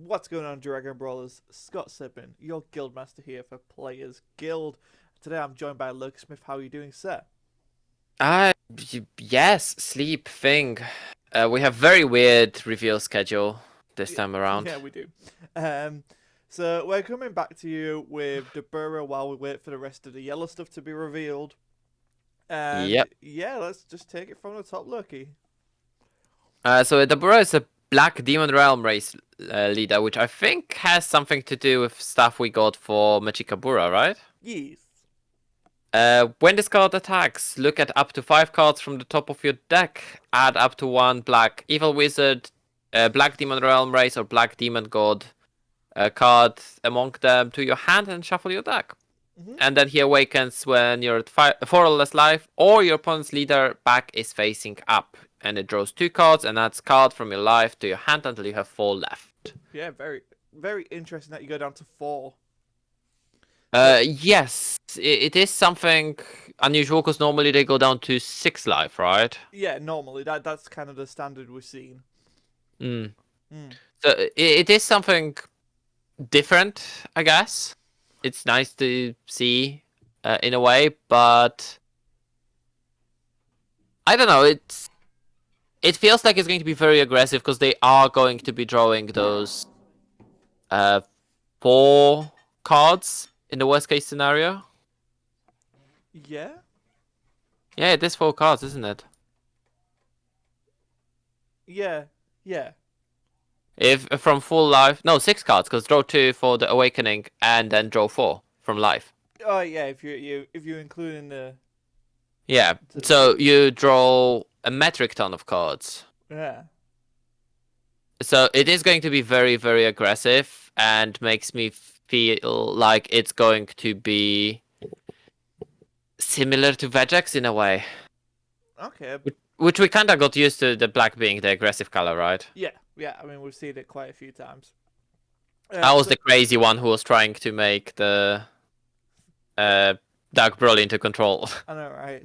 What's going on, Dragon Brawlers? Scott Sippin, your Guildmaster here for Players Guild. Today I'm joined by Luke Smith. How are you doing, sir? Uh, yes, sleep thing. We have very weird reveal schedule this Yeah, time around. yeah, we do. Um, so we're coming back to you with Dabura while we wait for the rest of the yellow stuff to be revealed. And Yep. yeah, let's just take it from the top, Lucky. So Dabura is a Black Demon Realm race leader, which I think has something to do with stuff we got for Machikabura, right? Yes. When this card attacks, look at up to 5 cards from the top of your deck. Add up to 1 Black Evil Wizard, Black Demon Realm race, or Black Demon God card among them to your hand and shuffle your deck. Mm-hmm. And then he awakens when you're at 4 or less life, or your opponent's leader back is facing up. And it draws 2 cards and adds card from your life to your hand until you have 4 left. Yeah, very, very interesting that you go down to 4. Yes, it is something unusual because normally they go down to 6 life, right? Yeah, normally that's kind of the standard we're seeing. Mm. Mm. So it is something different, I guess. It's nice to see in a way, but I don't know. It feels like it's going to be very aggressive because they are going to be drawing those 4 cards in the worst case scenario. Yeah. Yeah, it is 4 cards, isn't it? Yeah. Yeah. If from full life, no, 6 cards because draw 2 for the awakening and then draw 4 from life. Oh yeah, if you include in the Yeah, to so six. you draw a metric ton of cards. Yeah. So it is going to be very, very aggressive and makes me feel like it's going to be similar to Vegex in a way. Okay. Which we kind of got used to the black being the aggressive color, right? Yeah. Yeah. I mean, we've seen it quite a few times. I was So the crazy one who was trying to make the uh, Dark Broly into control. I know, right?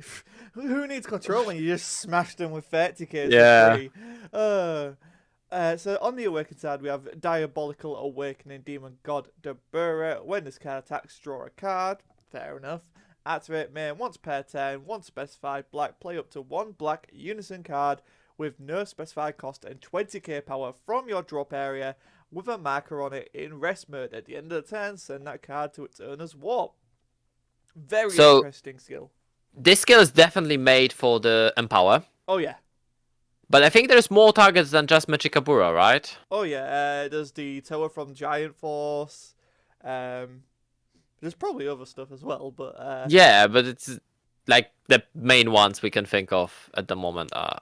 Who needs control when you just smash them with 30k for Yeah. free? So on the Awakened side, we have Diabolical Awakening Demon God Dabura. When this card attacks, draw a card. Fair enough. Activate main once per turn, one specified black. Play up to 1 black unison card with no specified cost and 20k power from your drop area with a marker on it in rest mode. At the end of the turn, send that card to its owner's warp. Very So interesting skill. this skill is definitely made for the Empower. Oh yeah. But I think there's more targets than just Machikabura, right? Oh yeah, there's the tower from Giant Force. Um, there's probably other stuff as well, but Yeah, but it's like the main ones we can think of at the moment are.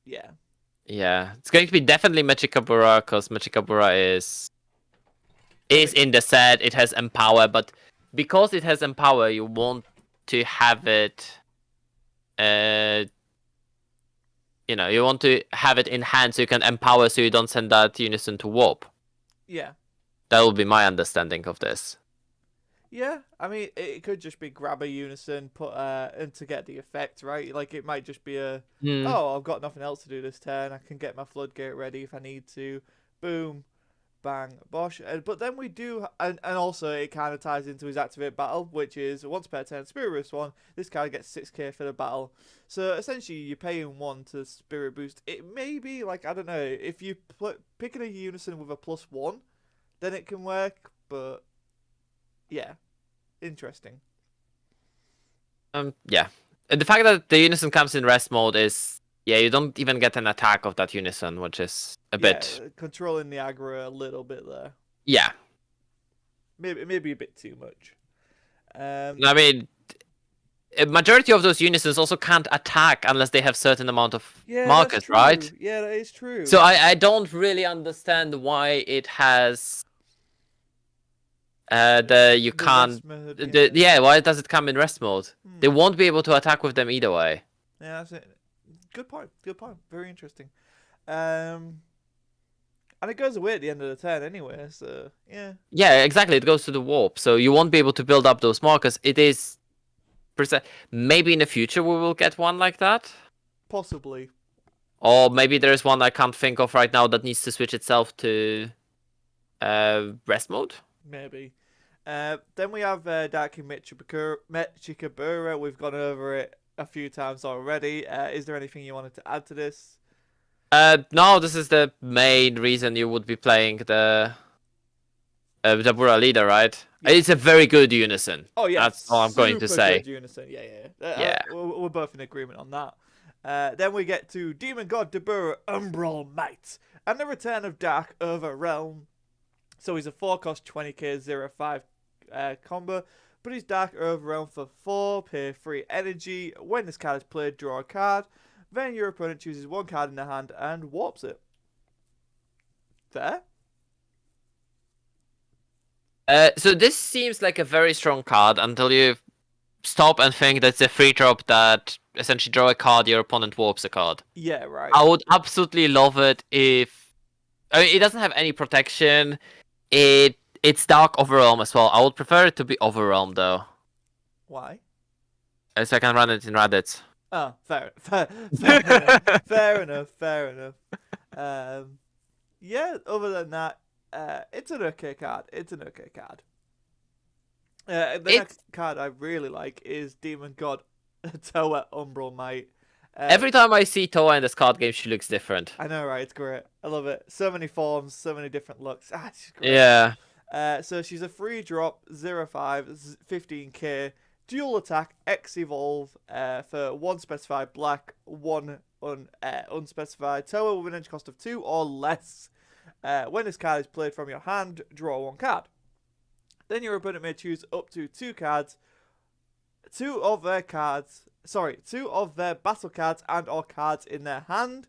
yeah, Yeah, it's going to be definitely Machikabura because Machikabura I is mean, in the set. It has Empower, but because it has Empower, you want to have it. Uh, you want to have it in hand so you can empower, so you don't send that unison to warp. yeah, That will be my understanding of this. yeah. I mean, it could just be grab a unison, put and to get the effect right. Like it might just be a Hmm. oh, I've got nothing else to do this turn. I can get my floodgate ready if I need to. Boom, bang, bosh. But then we do, and also it kind of ties into his activate battle, which is once per turn spirit boost 1. This card gets 6k for the battle. So essentially, you're paying 1 to spirit boost. It may be like, I don't know, if you picking a unison with a +1, then it can work. But yeah, interesting. Yeah. And the fact that the unison comes in rest mode is, yeah, you don't even get an attack of that unison, which is a Yeah, bit, controlling the aggro a little bit there. yeah. Maybe a bit too much. I mean, a majority of those unisons also can't attack unless they have certain amount of Yeah, that's markers, right? true. Yeah, that is So true. I don't really understand why it has the you The rest can't mode, the yeah. yeah, why does it come in rest mode? They Hmm. won't be able to attack with them either way. Yeah, that's it. Good point. Good point. Very interesting. Um, and it goes away at the end of the turn anyway. So yeah, Yeah, exactly. It goes to the warp, so you won't be able to build up those markers. It is maybe in the future we will get one like that. possibly. Or maybe there's one I can't think of right now that needs to switch itself to rest mode. Maybe. Then we have Darky Mechikabura. We've gone over it a few times already. Is there anything you wanted to add to this? No, this is the main reason you would be playing the Dabura leader, right? Yeah. It's a very good unison. Oh yeah, That's all I'm going to super say. good unison. Yeah. Yeah. We're both in agreement on that. Then we get to Demon God Dabura Umbral Might and the return of Dark Overrealm. So he's a 4-cost 20k 0/5 combo, but he's Dark Overrealm for 4, pay 3 energy. When this card is played, draw a card. Then your opponent chooses one card in their hand and warps it. Fair? So this seems like a very strong card until you stop and think that's a free drop that essentially draw a card, your opponent warps a card. Yeah, right. I would absolutely love it if... I mean, it doesn't have any protection. It's Dark Overwhelm as well. I would prefer it to be Overwhelm, though. Why? So I can run it in Raditz. Oh, fair enough. Fair enough. Yeah, other than that, it's an okay card. The next card I really like is Demon God Towa Umbral Might. Every time I see Towa in this card game, she looks different. I know, right? It's great. I love it. So many forms, so many different looks. She's great. Yeah. So she's a free drop, 0/5, 15k, dual attack, X evolve for 1 specified black, 1 unspecified. Towa with an energy cost of 2 or less. When this card is played from your hand, draw 1 card. Then your opponent may choose up to 2 cards, 2 of their battle cards and or cards in their hand,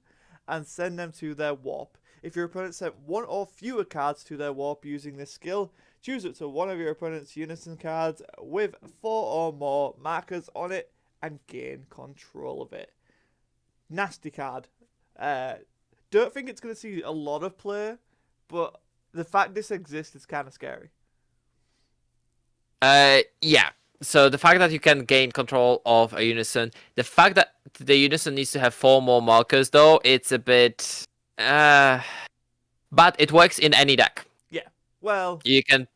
and send them to their warp. If your opponent sent 1 or fewer cards to their warp using this skill, choose up to 1 of your opponent's unison cards with 4 or more markers on it and gain control of it. Nasty card. Don't think it's going to see a lot of play, but the fact this exists is kind of scary. Yeah. So the fact that you can gain control of a unison, the fact that the unison needs to have 4 more markers, though, it's a bit... but it works in any deck. Yeah. Well... You can...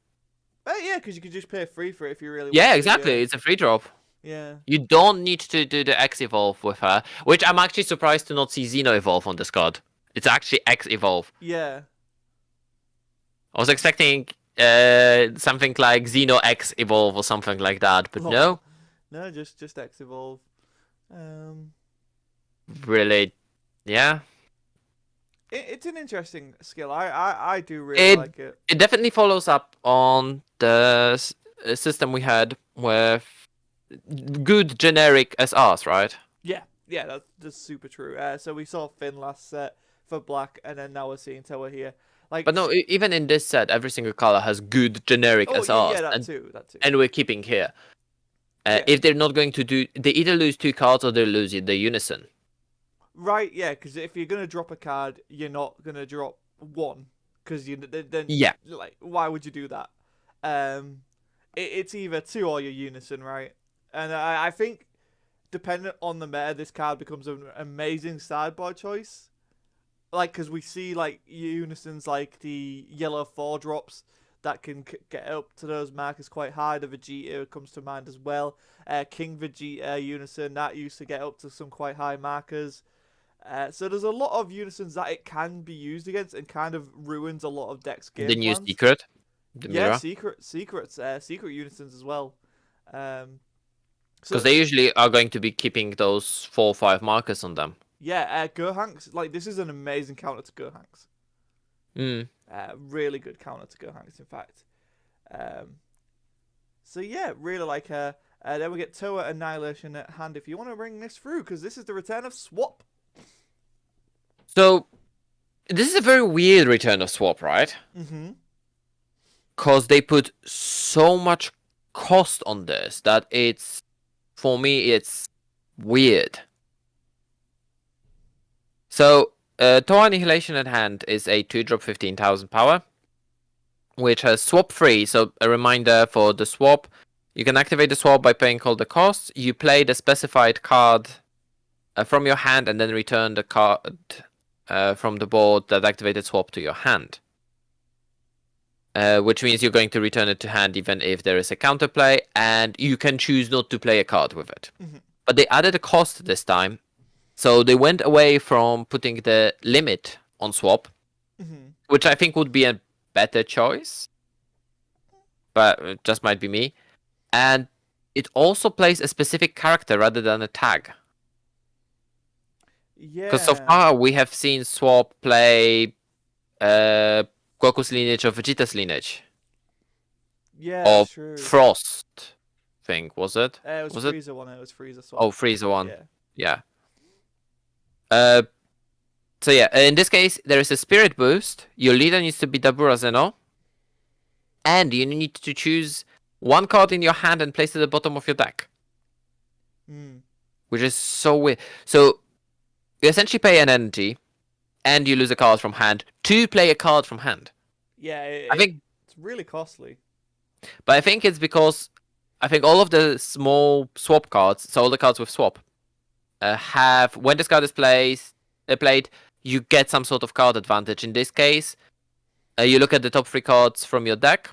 yeah, because you can just pay free for it if you really want Yeah, to. exactly. Yeah. It's a free drop. Yeah. You don't need to do the X Evolve with her, which I'm actually surprised to not see Xeno Evolve on this card. It's actually X Evolve. Yeah. I was expecting something like Xeno X Evolve or something like that, but no. No, just X evolve. Really, yeah. It's an interesting skill. I do really like it. It definitely follows up on the system we had with good generic SRs, right? Yeah, that's super true. So we saw Finn last set for black, and then now we're seeing Towa here. Like, but no, even in this set, every single color has good generic SRs. Yeah, that too. And we're keeping here. If they're not going to do, they either lose 2 cards or they lose the unison. Right, yeah, because if you're gonna drop a card, you're not gonna drop 1, because then yeah, like why would you do that? It's either 2 or your unison, right? And I think dependent on the meta, this card becomes an amazing sideboard choice. Like, because we see like unisons like the yellow 4-drops that can get up to those markers quite high. The Vegeta comes to mind as well. King Vegeta unison that used to get up to some quite high markers. So there's a lot of unisons that it can be used against and kind of ruins a lot of decks game the new plans. secret. Yeah, secret unisons as well. Because they usually are going to be keeping those 4 or 5 markers on them. Yeah, Gohanks, like this is an amazing counter to Gohanks. Really good counter to Gohanks, in fact. So yeah, really like her. Then we get Towa Annihilation at Hand if you want to bring this through, because this is the return of Swap. So, this is a very weird return of Swap, right? Mm-hmm. Because they put so much cost on this that it's, for me, it's weird. So, Towa Annihilation at Hand is a 2-drop 15,000 power, which has swap free. So, a reminder for the swap, you can activate the swap by paying all the costs. You play the specified card from your hand and then return the card from the board that activated swap to your hand. Which means you're going to return it to hand even if there is a counterplay, and you can choose not to play a card with it. Mm-hmm. But they added a cost this time, so they went away from putting the limit on swap, which I think would be a better choice, but it just might be me. And it also plays a specific character rather than a tag. Yeah. Because so far we have seen swap play Goku's lineage or Vegeta's lineage. Yeah, Or true. Frost thing, was it? It was Frieza one. It was Frieza swap. Oh, Frieza one. Yeah. So yeah, in this case, there is a spirit boost. Your leader needs to be Dabura Zeno. And you need to choose one card in your hand and place it at the bottom of your deck. Which is so weird. So you essentially pay an energy, and you lose a card from hand to play a card from hand. Yeah, I think it's really costly. But I think it's because I think all of the small swap cards, so all the cards with swap, have when this card is played, you get some sort of card advantage. In this case, you look at the top 3 cards from your deck,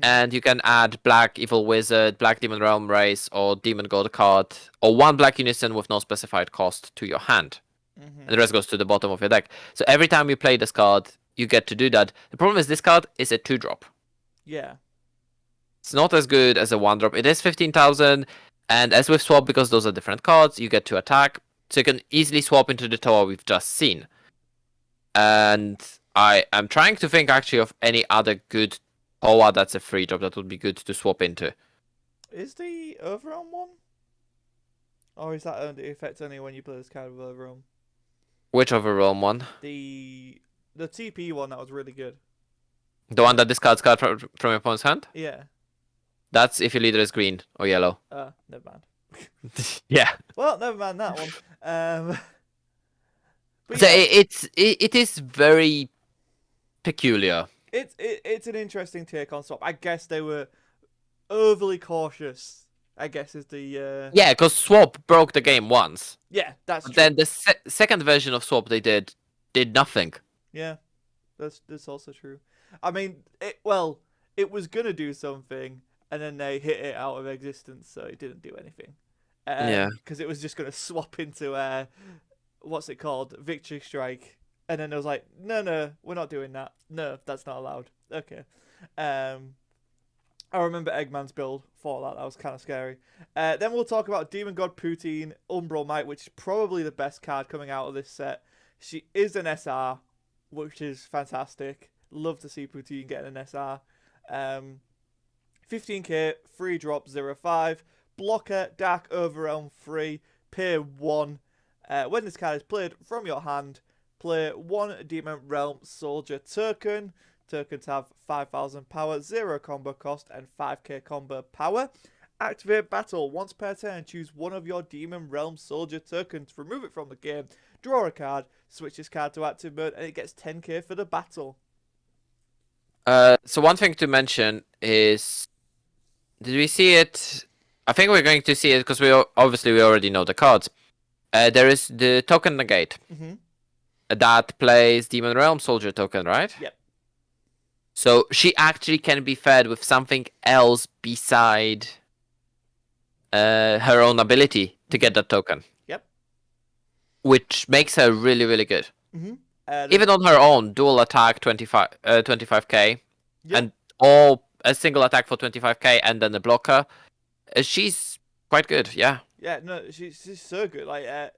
and you can add Black Evil Wizard, Black Demon Realm Race, or Demon God card, or one Black Unison with no specified cost to your hand. And the rest goes to the bottom of your deck. So every time you play this card, you get to do that. The problem is this card is a 2-drop. Yeah. It's not as good as a 1-drop. It is 15,000, and as with swap, because those are different cards, you get to attack. So you can easily swap into the towa we've just seen. And I am trying to think actually of any other good towa that's a 3-drop that would be good to swap into. Is the Overrealm one? Or is that the effect only when you play this card with Overrealm? Which Overrealm one? The TP one that was really good. The one that discards card from your opponent's hand? Yeah. That's if your leader is green or yellow. Never mind. Yeah. Well, never mind that one. But so yeah, it is very peculiar. It's an interesting take on swap. I guess they were overly cautious. I guess is the Yeah, because swap broke the game once. Yeah, that's But true. then the second version of swap they did nothing. Yeah, that's also true. I mean, it was gonna do something, and then they hit it out of existence, so it didn't do anything. Yeah. Because it was just gonna swap into what's it called, Victory Strike, and then it was like, no, we're not doing that. No, that's not allowed. Okay. I remember Eggman's build for that. That was kind of scary. Then we'll talk about Demon God Poutine Umbral Might, which is probably the best card coming out of this set. She is an SR, which is fantastic. Love to see Poutine getting an SR. 15k, free drop 0-5. Blocker, Dark Overrealm free. Pay 1. When this card is played from your hand, play 1 Demon Realm Soldier token. Tokens have 5,000 power, 0 combo cost, and 5k combo power. Activate battle. Once per turn, choose one of your Demon Realm Soldier tokens, remove it from the game, draw a card, switch this card to active mode, and it gets 10k for the battle. So one thing to mention is, did we see it? I think we're going to see it because we already know the cards. There is the token negate that plays Demon Realm Soldier token, right? Yep. So she actually can be fed with something else beside her own ability to get that token. Yep. Which makes her really, really good. Even on her own, dual attack 25k, yep. and a single attack for 25k, and then a blocker. She's quite good, yeah. Yeah, no, she's so good. And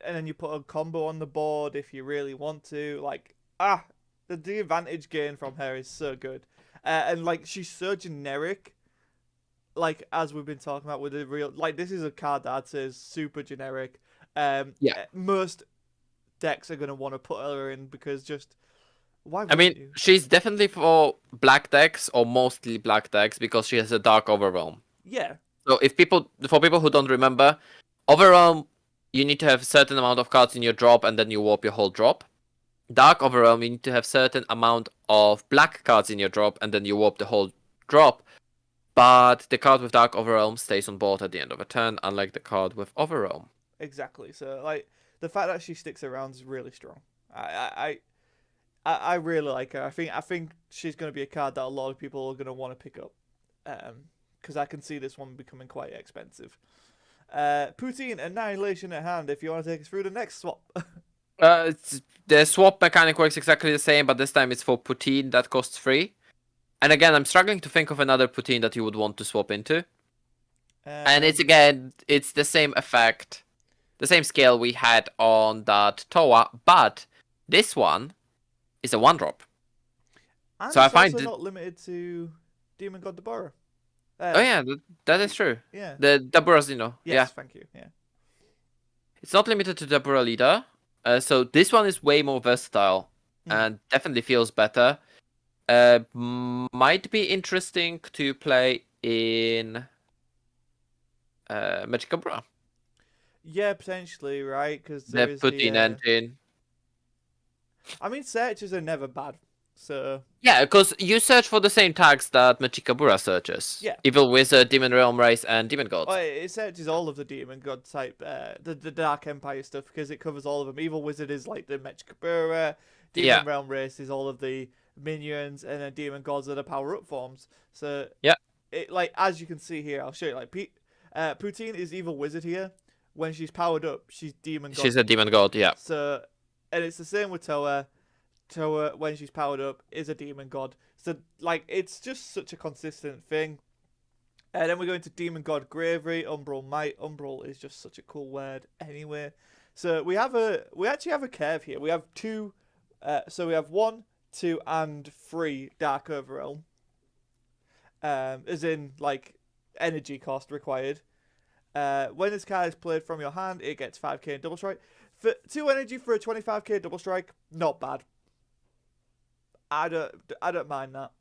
then you put a combo on the board if you really want to. The advantage gain from her is so good, and she's so generic. As we've been talking about with the real, this is a card that I'd say is super generic. Most decks are gonna want to put her in because just why? I mean, you? She's definitely for black decks or mostly black decks because she has a Dark Overwhelm. Yeah. So for people who don't remember, Overwhelm, you need to have a certain amount of cards in your drop and then you warp your whole drop. Dark Overwhelm, you need to have certain amount of black cards in your drop and then you warp the whole drop. But the card with Dark Overwhelm stays on board at the end of a turn, unlike the card with Overwhelm. exactly. So like the fact that she sticks around is really strong. I really like her. I think she's going to be a card that a lot of people are going to want to pick up, because I can see this one becoming quite expensive. Poutine Annihilation at Hand. If you want to take us through the next swap. The swap mechanic works exactly the same, but this time it's for Poutine that costs 3. And again, I'm struggling to think of another Poutine that you would want to swap into. And it's the same effect, the same scale we had on that Towa, but this one is a 1-drop. and So I it's find also not limited to Demon God Dabura. oh yeah, that is true. Yeah. The Dabura's, Yes, yeah. thank you. Yeah. It's not limited to Dabura leader. So this one is way more versatile and definitely feels better. Might be interesting to play in Magicabra. Yeah, potentially, right? Because The there is Poutine engine. I mean, searches are never bad. So Yeah, because you search for the same tags that Magicabura searches. yeah. Evil Wizard, Demon Realm Race, and Demon God. Oh, it searches all of the Demon God type, the Dark Empire stuff, because it covers all of them. Evil Wizard is like the Mech Kabura, Demon Yeah. Realm Race is all of the minions, and then Demon Gods are the power up forms. So Yeah. it like as you can see here, I'll show you. Like Poutine is Evil Wizard here. When she's powered up, she's Demon God. She's a Demon God, yeah. So, and it's the same with Towa. Towa, when she's powered up, is a Demon God. So like it's just such a consistent thing. And then we go into Demon God Gravery Umbral Might. Umbral is just such a cool word anyway. So we actually have a curve here. We have two, so we have 1, 2, and 3 Dark Overrealm. As in like energy cost required. When this card is played from your hand, it gets 5k in double strike. For 2 energy for a 25k double strike, not bad. I don't mind that.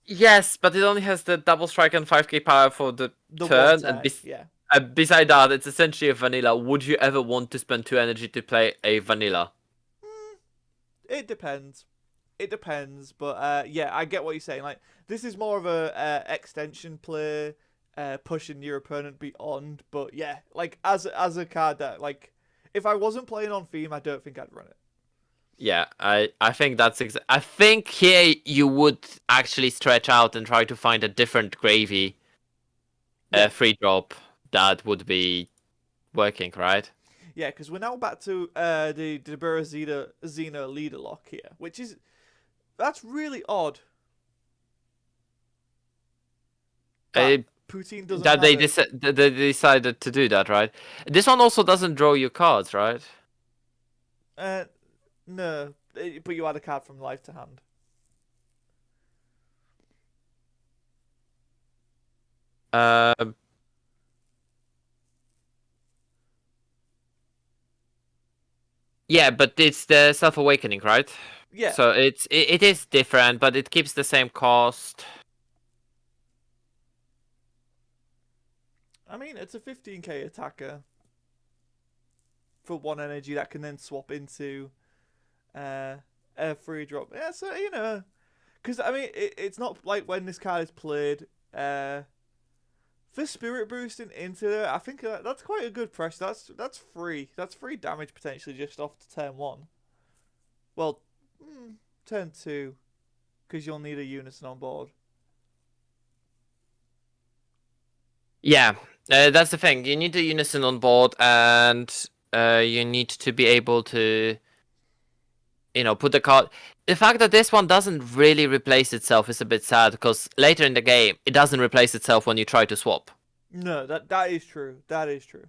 Yes, but it only has the double strike and 5k power for the One turn. turn, yeah. Beside that, it's essentially a vanilla. Would you ever want to spend 2 energy to play a vanilla? It depends. It depends, but yeah, I get what you're saying. Like this is more of a extension play, pushing your opponent beyond. But yeah, like as a card that like, if I wasn't playing on theme, I don't think I'd run it. Yeah, I think that's I think here you would actually stretch out and try to find a different gravy, free drop that would be working, right? Yeah, because we're now back to the Dabura Xena leader lock here, which is that's really odd. That Poutine doesn't That have it. they decided to do that, right? This one also doesn't draw you cards, right? No, but you add a card from life to hand. Um. Yeah, but it's the self awakening, right? Yeah. So it is different, but it keeps the same cost. I mean, it's a 15k attacker for 1 energy that can then swap into a free drop. Yeah, so because I mean, it's not like when this card is played. For spirit boosting into it, I think that's quite a good pressure. That's free. That's free damage potentially just off to turn 1. Well, turn 2, because you'll need a unison on board. Yeah, that's the thing. You need the unison on board, and you need to be able to, put the card. The fact that this one doesn't really replace itself is a bit sad, because later in the game, it doesn't replace itself when you try to swap. No, that is true. That is true.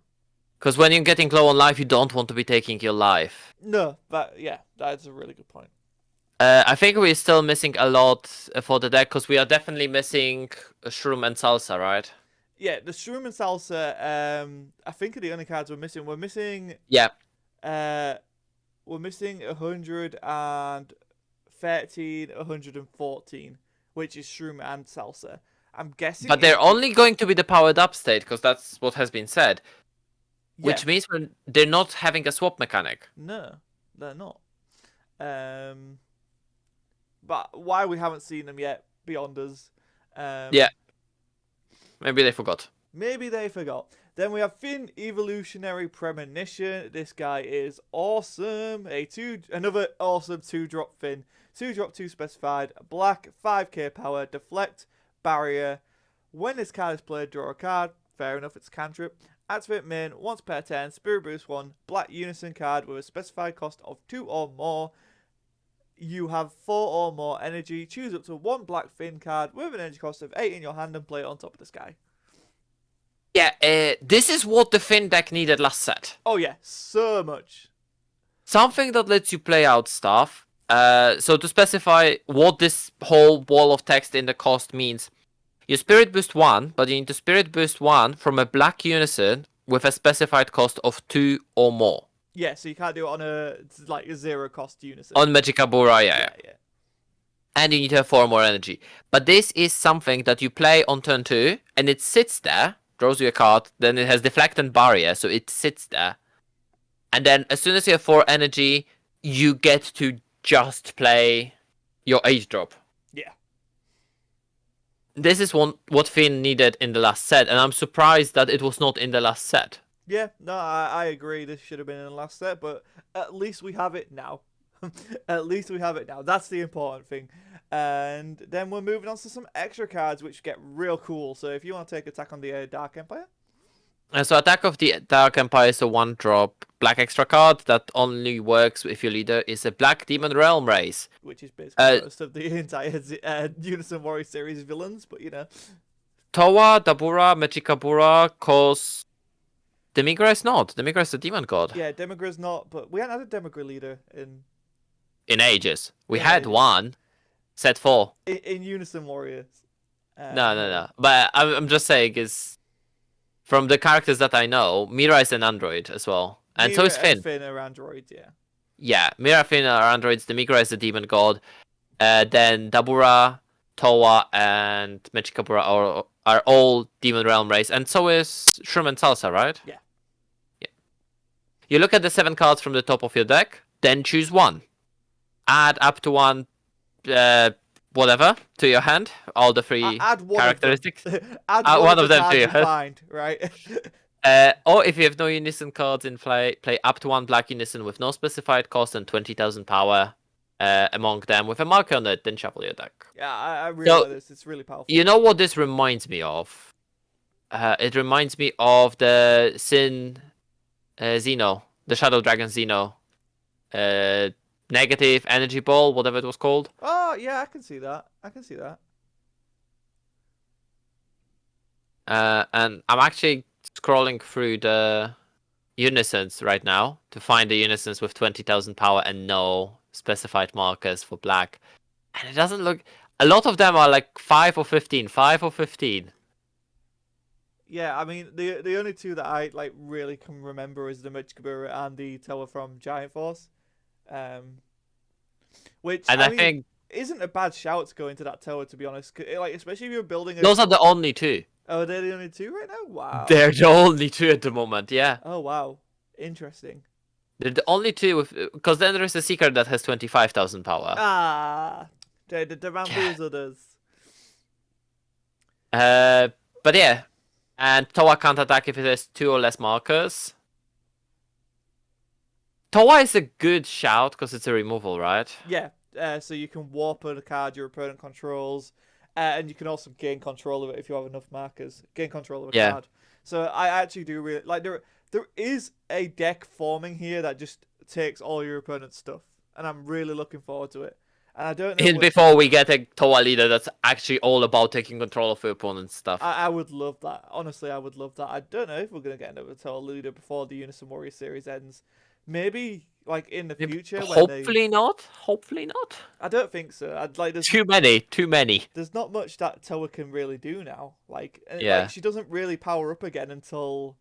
Because when you're getting low on life, you don't want to be taking your life. No, yeah, that's a really good point. I think we're still missing a lot for the deck, because we are definitely missing Shroom and Salsa, right? Yeah, the Shroom and Salsa, I think are the only cards we're missing. We're missing Yeah. we're missing 113, 114, which is Shroom and Salsa. I'm guessing. But they're only going to be the powered up state, because that's what has been said. Yeah. Which means they're not having a swap mechanic. No, they're not. But why we haven't seen them yet beyond us. Yeah. Maybe they forgot. Maybe they forgot. Then we have Finn Evolutionary Premonition. This guy is awesome. Another awesome 2-drop Finn. 2-drop 2 specified. Black, 5k power, deflect, barrier. When this card is played, draw a card. Fair enough, it's a cantrip. Activate main once per turn. Spirit Boost 1. Black Unison card with a specified cost of 2 or more. You have 4 or more energy. Choose up to 1 black Finn card with an energy cost of 8 in your hand and play it on top of this guy. Yeah, this is what the Finn deck needed last set. Oh yeah, so much. Something that lets you play out stuff. So to specify what this whole wall of text in the cost means, you Spirit Boost 1, but you need to Spirit Boost 1 from a black unison with a specified cost of 2 or more. Yeah, so you can't do it on a 0 cost unison. On Dabura, yeah. And you need to have 4 more energy. But this is something that you play on turn 2, and it sits there, draws you a card, then it has Deflect and Barrier, so it sits there. And then as soon as you have 4 energy, you get to just play your Age Drop. Yeah. This is what Finn needed in the last set, and I'm surprised that it was not in the last set. Yeah, no, I agree. This should have been in the last set, but at least we have it now. At least we have it now. That's the important thing. And then we're moving on to some extra cards, which get real cool. So if you want to take attack on the Dark Empire. So Attack of the Dark Empire is a 1-drop black extra card that only works if your leader is a Black Demon Realm race. Which is basically most of the entire Unison Warrior series villains, but you know. Towa, Dabura, Mechikabura, cause... Demigra is not. Demigra is the demon god. Yeah, Demigra's not, but we hadn't had a Demigra leader in ages. We had one. Set 4. In Unison Warriors. No. But I'm just saying is... From the characters that I know, Mira is an android as well. And Mira so is Finn. And Finn are androids, yeah. Yeah, Mira, Finn are androids. Demigra is the demon god. Then Dabura, Towa, and Mechikabura are all demon realm race. And so is Shroom and Salsa, right? Yeah. You look at the 7 cards from the top of your deck, then choose 1. Add up to 1, whatever, to your hand. All the 3 characteristics. Add one of them to your hand. Find, right? Or if you have no unison cards in play, play up to 1 black unison with no specified cost and 20,000 power among them with a marker on it, then shuffle your deck. Yeah, I really like this. It's really powerful. You know what this reminds me of? It reminds me of the Sin Xeno, the Shadow Dragon Xeno. Negative energy ball, whatever it was called. Oh yeah, I can see that. And I'm actually scrolling through the unisons right now to find the unisons with 20,000 power and no specified markers for black. And it doesn't look... A lot of them are like 5 or 15. Yeah, I mean, the only 2 that I really can remember is the Mechikabura and the Towa from Giant Force. Which I think isn't a bad shout to go into that tower, to be honest. Especially if you're building. Those are the only 2. Oh, they're the only 2 right now. Wow. They're the only 2 at the moment. Yeah. Oh wow, interesting. They're the only 2 with, because then there's a seeker that has 25,000 power. The bamboozled But yeah, and Towa can't attack if it has 2 or less markers. Towa is a good shout because it's a removal, right? Yeah. So you can warp a card your opponent controls, and you can also gain control of it if you have enough markers. Gain control of a card. So I actually do really like there is a deck forming here that just takes all your opponent's stuff, and I'm really looking forward to it. And I don't know. Before we get a Towa leader that's actually all about taking control of your opponent's stuff. I would love that. Honestly, I would love that. I don't know if we're gonna get another Towa leader before the Unison Warrior series ends. Maybe in the future. Hopefully not. I don't think so. There's too many. There's not much that Towa can really do now. She doesn't really power up again until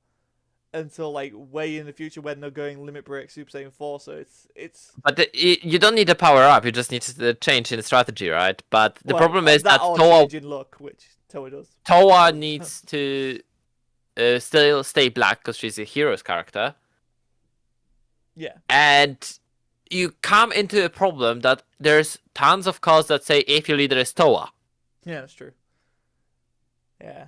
way in the future when they're going Limit Break Super Saiyan 4. So it's. But you don't need to power up. You just need to change in the strategy, right? But the problem is that Towa change in luck, which Towa does. Towa needs to still stay black because she's a hero's character. Yeah. And you come into a problem that there's tons of cards that say if your leader is Towa. Yeah, that's true. Yeah.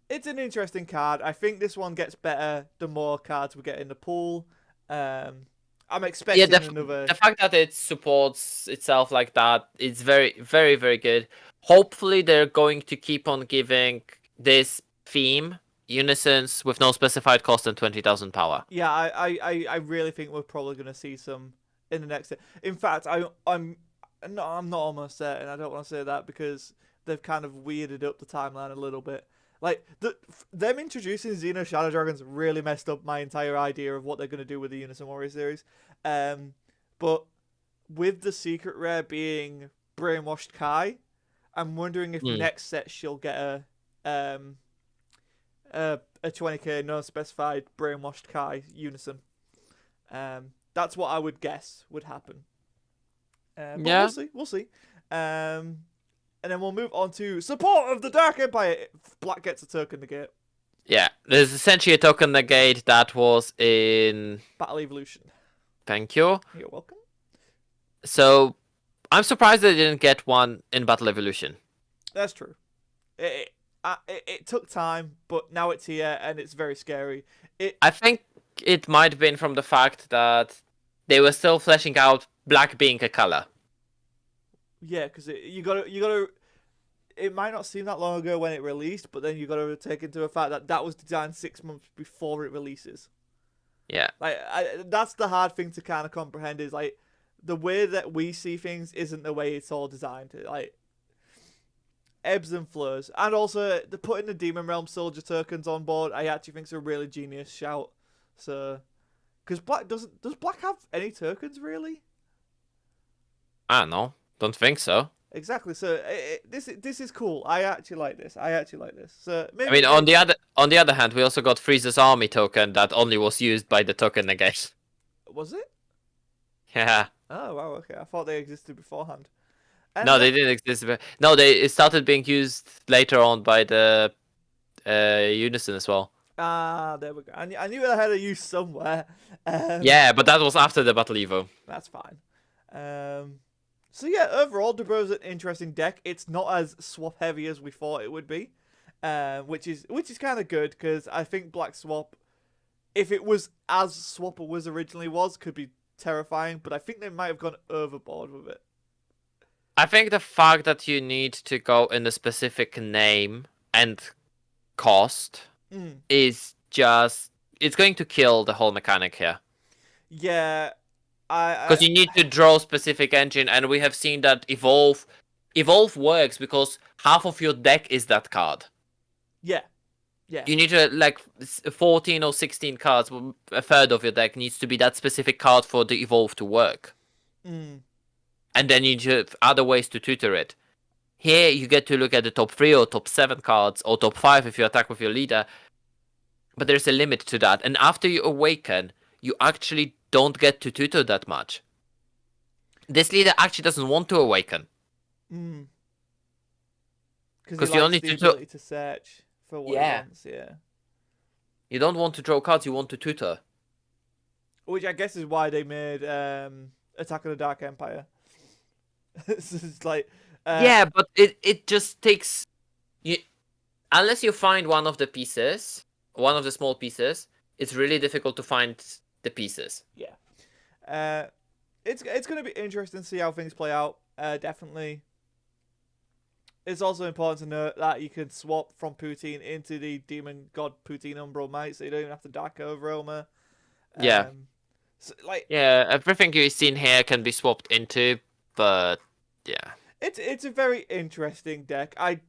it's an interesting card. I think this one gets better the more cards we get in the pool. Um, I'm Yeah, expecting another. the fact that it supports itself like that, it's very, very, very good. Hopefully, they're going to keep on giving this theme unisons with no specified cost and 20,000 power. Yeah, I really think we're probably going to see some in the next. In fact, I'm not almost certain. I don't want to say that because they've kind of weirded up the timeline a little bit. Like them introducing Xeno Shadow Dragons really messed up my entire idea of what they're going to do with the Unison Warrior series. But with the secret rare being Brainwashed Kai, I'm wondering if Hmm. next set she'll get um a 20k no specified Brainwashed Kai Unison. That's what I would guess would happen. But we'll Yeah. see. We'll see. And then we'll move on to support of the Dark Empire. Black gets a token negate. Yeah, there's essentially a token negate that was in. Battle Evolution. Thank you. You're welcome. So I'm surprised they didn't get one in Battle Evolution. That's true. It took time, but now it's here and it's very scary. I think it might have been from the fact that they were still fleshing out black being a color. Yeah, because you gotta. It might not seem that long ago when it released, but then you gotta take into the fact that that was designed 6 months before it releases. Yeah. That's the hard thing to kind of comprehend is like the way that we see things isn't the way it's all designed. Like ebbs and flows, and also the putting the Demon Realm Soldier tokens on board, I actually think is a really genius shout. So, because does Black have any tokens really? I don't know. Don't think so. Exactly. So this is cool. I actually like this. So I maybe, mean, on the other hand, we also got Frieza's army token that only was used by the token negate. was it? Yeah. Oh wow. Okay, I thought they existed beforehand. And No, they didn't exist. No, it started being used later on by the Unison as well. there we go. I knew I had a use somewhere. Yeah, but that was after the Battle Evo. That's fine. So yeah, overall, Dabura's an interesting deck. It's not as swap heavy as we thought it would be, which is kind of good because I think Black Swap, if it was as swap as originally was, could be terrifying. But I think they might have gone overboard with it. I think the fact that you need to go in a specific name and cost is just it's going to kill the whole mechanic here. Yeah, Because you need to draw specific engine, and we have seen that evolve works because half of your deck is that card. yeah. You need to 14 or 16 cards, a third of your deck needs to be that specific card for the evolve to work. And then you have other ways to tutor it. Here you get to look at the top 3 or top 7 cards, or top 5 if you attack with your leader. But there's a limit to that. And after you awaken, you actually don't get to tutor that much. This leader actually doesn't want to awaken. Because you he only likes the tutor. ability to search for what he wants, yeah. You don't want to draw cards, you want to tutor. Which I guess is why they made Attack of the Dark Empire. It's like yeah, but it just takes you unless you find one of the pieces, one of the small pieces, it's really difficult to find the pieces. Yeah. It's gonna be interesting to see how things play out. Definitely. It's also important to note that you can swap from Poutine into the Demon God Poutine Umbral Might, so you don't even have to Dark over Elmer. Yeah. So, yeah, everything you've seen here can be swapped into, but yeah. It's a very interesting deck. I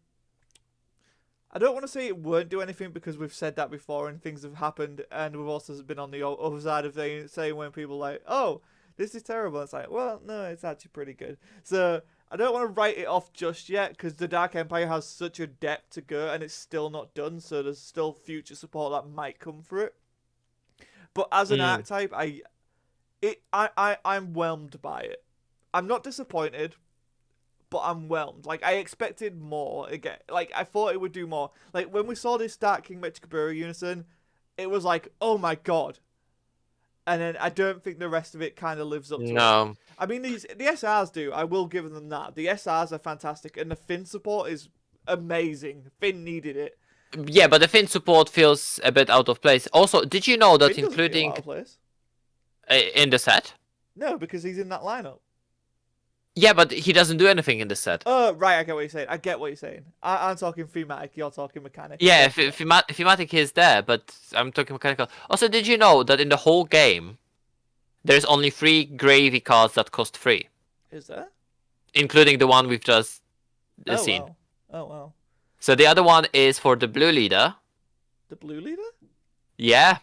don't want to say it won't do anything because we've said that before and things have happened, and we've also been on the other side of things saying when people are like, oh, this is terrible. It's like, well, no, it's actually pretty good. So I don't want to write it off just yet because the Dark Empire has such a depth to go and it's still not done. So there's still future support that might come for it. But as an archetype, I'm whelmed by it. I'm not disappointed, but I'm whelmed. Like, I expected more again. Like, I thought it would do more. Like, when we saw this Dark King Mechikabura unison, it was like, oh my god. And then I don't think the rest of it kind of lives up to it. I mean, the SRs do. I will give them that. The SRs are fantastic, and the Finn support is amazing. Finn needed it. Yeah, but the Finn support feels a bit out of place. Also, did you know that Finn doesn't feel including out of place. in the set? No, because he's in that lineup. Yeah, but he doesn't do anything in the set. Oh, right, I get what you're saying. I get what you're saying. I'm talking thematic, you're talking mechanical. Yeah, Yeah. thematic is there, but I'm talking mechanical. Also, did you know that in the whole game, there's only 3 gravy cards that cost 3, Is there? including the one we've just Oh, seen. wow. Oh, wow. So the other one is for the blue leader. The blue leader? Yeah.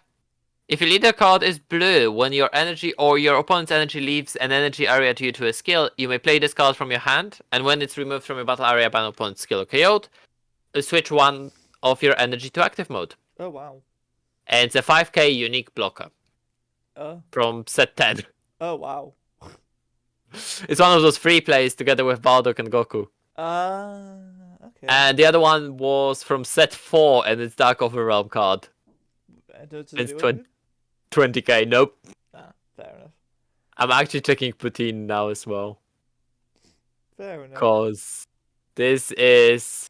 If your leader card is blue, when your energy or your opponent's energy leaves an energy area due to a skill, you may play this card from your hand, and when it's removed from your battle area by an opponent's skill or KO'd, switch one of your energy to active mode. Oh, wow. And it's a 5k unique blocker Oh. from set 10. Oh, wow. It's one of those free plays together with Bardock and Goku. Okay. And the other one was from set 4, and it's Dark Overrealm card. Does it It's do anything? 20k. Nope. Ah, fair enough. I'm actually checking Poutine now as well. Fair enough. Because this is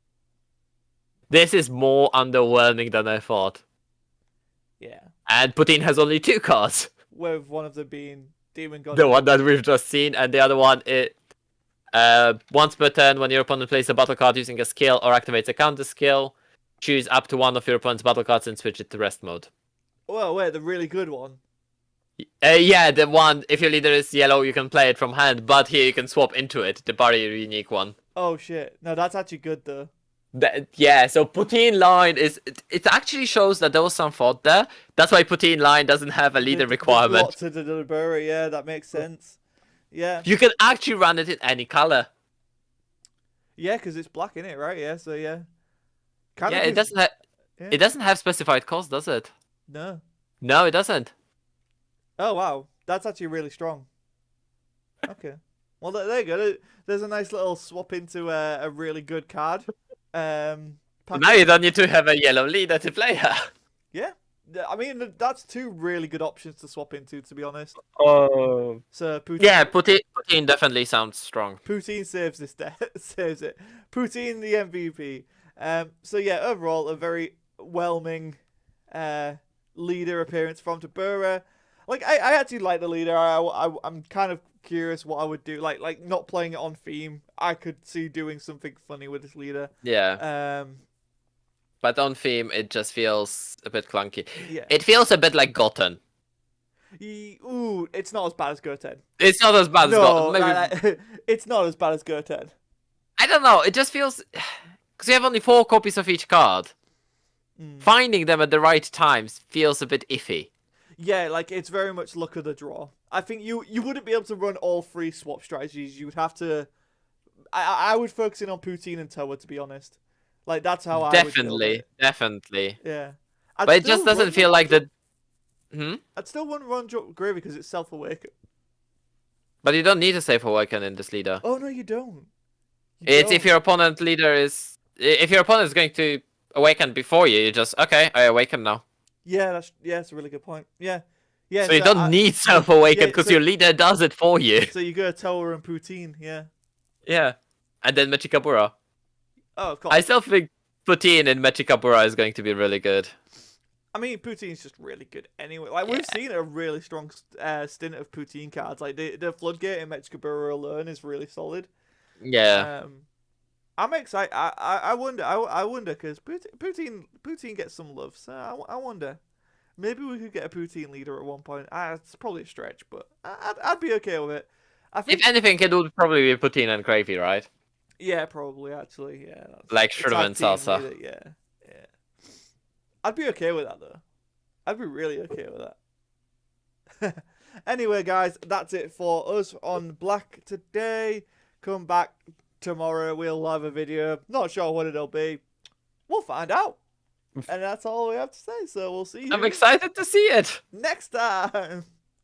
more underwhelming than I thought. Yeah. And Poutine has only 2 cards. With one of them being Demon God. The one that we've just seen, and the other one is once per turn when your opponent plays a battle card using a skill or activates a counter skill, choose up to one of your opponent's battle cards and switch it to rest mode. Well, wait, the really good one. Yeah, the one, if your leader is yellow, you can play it from hand, but here you can swap into it, the barrier unique one. Oh, shit. No, that's actually good, though. Yeah, so Poutine line it actually shows that there was some thought there. That's why Poutine line doesn't have a leader requirement. Lots of the Dabura, yeah, that makes sense. Yeah. You can actually run it in any color. Yeah, because it's black in it, right? Yeah, so yeah. Yeah, it doesn't have Yeah. it doesn't have specified cost, does it? No. No, it doesn't. Oh, wow. That's actually really strong. Okay. Well, there you go. There's a nice little swap into a really good card. Now you don't need to have a yellow leader to play her. Yeah. I mean, that's 2 really good options to swap into, to be honest. Oh. So Poutine, Yeah, Poutine definitely sounds strong. Poutine saves this saves it. Poutine the MVP. So yeah, overall a very whelming leader appearance from Dabura. Like I actually like the leader. I'm kind of curious what I would do. Like not playing it on theme. I could see doing something funny with this leader. Yeah. But on theme, it just feels a bit clunky. Yeah. It feels a bit like Goten. Ooh, it's not as bad as Goten. It's not as bad as Goten. Maybe... it's not as bad as Goten. I don't know. It just feels because you have only 4 copies of each card. Finding them at the right times feels a bit iffy. Yeah, like it's very much luck of the draw. I think you wouldn't be able to run all 3 swap strategies. You would have to. I would focus in on Poutine and Towa, to be honest. Like that's how I would build it. Definitely. Yeah. But it just doesn't feel like the. I'd still want to run Gravery because it's self-awaken. But you don't need to save Awaken in this leader. Oh no, you don't. It's if your opponent leader is going to awaken before you, you just okay, I awaken now. Yeah, that's a really good point. Yeah. Yeah. So you don't need self-awaken because your leader does it for you. So you go Towa and Poutine, yeah. Yeah. And then Mechikabura. Oh, of course. I still think Poutine and Mechikabura is going to be really good. I mean, Poutine's just really good anyway. Like, we've seen a really strong stint of Poutine cards. Like, the Floodgate in Mechikabura alone is really solid. Yeah. I'm excited. I wonder, because Poutine gets some love. So I wonder. Maybe we could get a Poutine leader at one point. It's probably a stretch, but I'd be okay with it. I think, if anything, it would probably be Poutine and Gravy, right? Yeah, probably, actually. Yeah. Like Shroom and Salsa. Yeah. I'd be okay with that, though. I'd be really okay with that. Anyway, guys, that's it for us on Black today. Come back tomorrow. We'll have a video. Not sure what it'll be. We'll find out. And that's all we have to say. So we'll see you. I'm excited to see it. Next time.